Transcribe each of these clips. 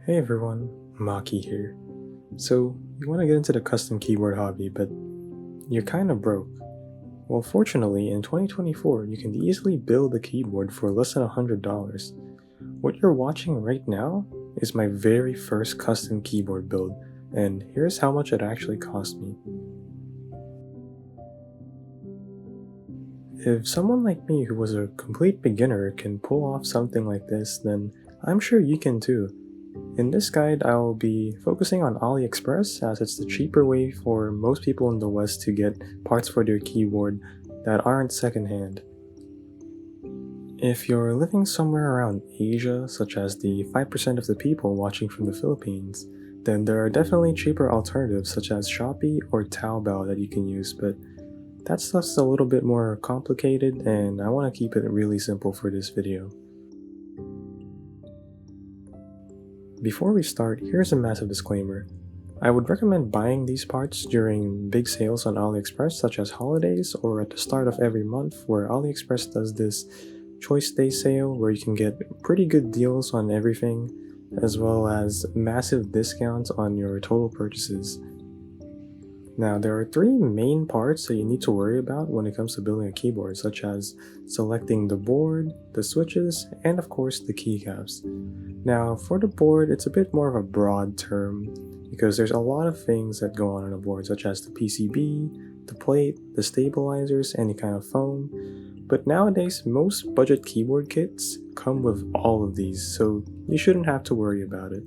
Hey everyone, Maki here. So, you want to get into the custom keyboard hobby, but you're kinda broke. Well, fortunately, in 2024, you can easily build a keyboard for less than $100. What you're watching right now is my very first custom keyboard build, and here's how much it actually cost me. If someone like me who was a complete beginner can pull off something like this, then I'm sure you can too. In this guide, I'll be focusing on Aliexpress as it's the cheaper way for most people in the West to get parts for their keyboard that aren't secondhand. If you're living somewhere around Asia, such as the 5% of the people watching from the Philippines, then there are definitely cheaper alternatives such as Shopee or Taobao that you can use, but that stuff's a little bit more complicated and I want to keep it really simple for this video. Before we start, here's a massive disclaimer. I would recommend buying these parts during big sales on AliExpress such as holidays or at the start of every month where AliExpress does this choice day sale where you can get pretty good deals on everything as well as massive discounts on your total purchases. Now, there are three main parts that you need to worry about when it comes to building a keyboard, such as selecting the board, the switches, and of course the keycaps. Now, for the board, it's a bit more of a broad term because there's a lot of things that go on a board, such as the PCB, the plate, the stabilizers, any kind of foam. But nowadays, most budget keyboard kits come with all of these, so you shouldn't have to worry about it.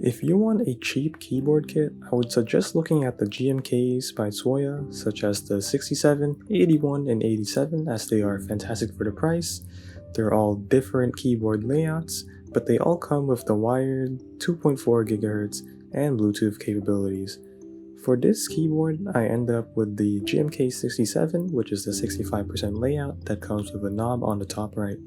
If you want a cheap keyboard kit, I would suggest looking at the GMKs by Soya, such as the 67, 81, and 87, as they are fantastic for the price. They're all different keyboard layouts, but they all come with the wired 2.4 GHz and Bluetooth capabilities. For this keyboard, I end up with the GMK67, which is the 65% layout that comes with a knob on the top right.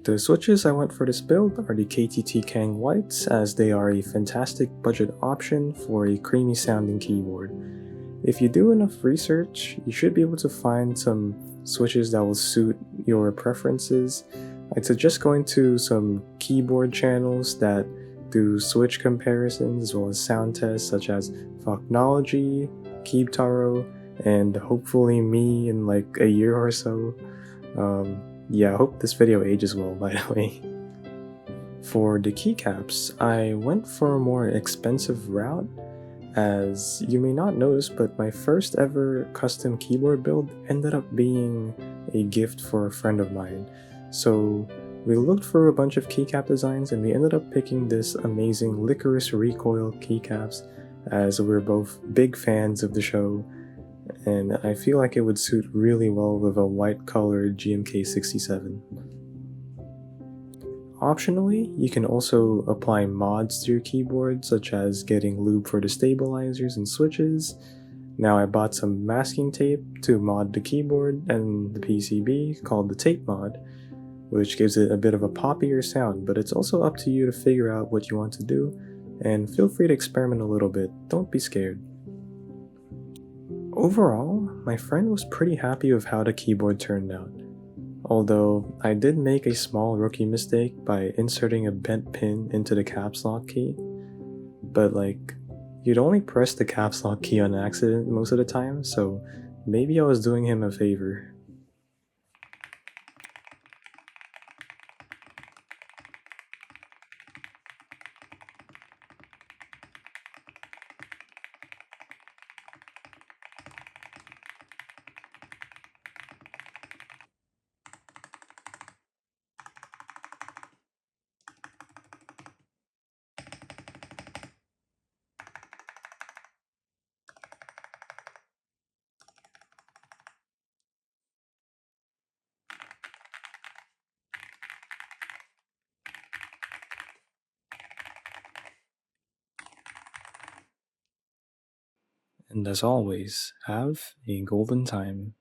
The switches I went for this build are the KTT Kang Whites, as they are a fantastic budget option for a creamy sounding keyboard. If you do enough research, you should be able to find some switches that will suit your preferences. I'd suggest going to some keyboard channels that do switch comparisons as well as sound tests such as THOCCnology, Keybtaro, and hopefully me in like a year or so. Yeah, I hope this video ages well, by the way. For the keycaps, I went for a more expensive route. As you may not notice, but my first ever custom keyboard build ended up being a gift for a friend of mine. So we looked for a bunch of keycap designs and we ended up picking this amazing Licorice Recoil keycaps, as we're both big fans of the show, and I feel like it would suit really well with a white colored GMK67. Optionally, you can also apply mods to your keyboard, such as getting lube for the stabilizers and switches. Now I bought some masking tape to mod the keyboard and the PCB called the tape mod, which gives it a bit of a poppier sound, but it's also up to you to figure out what you want to do, and feel free to experiment a little bit, don't be scared. Overall, my friend was pretty happy with how the keyboard turned out. Although, I did make a small rookie mistake by inserting a bent pin into the caps lock key. But like, you'd only press the caps lock key on accident most of the time, so maybe I was doing him a favor. And as always, have a golden time.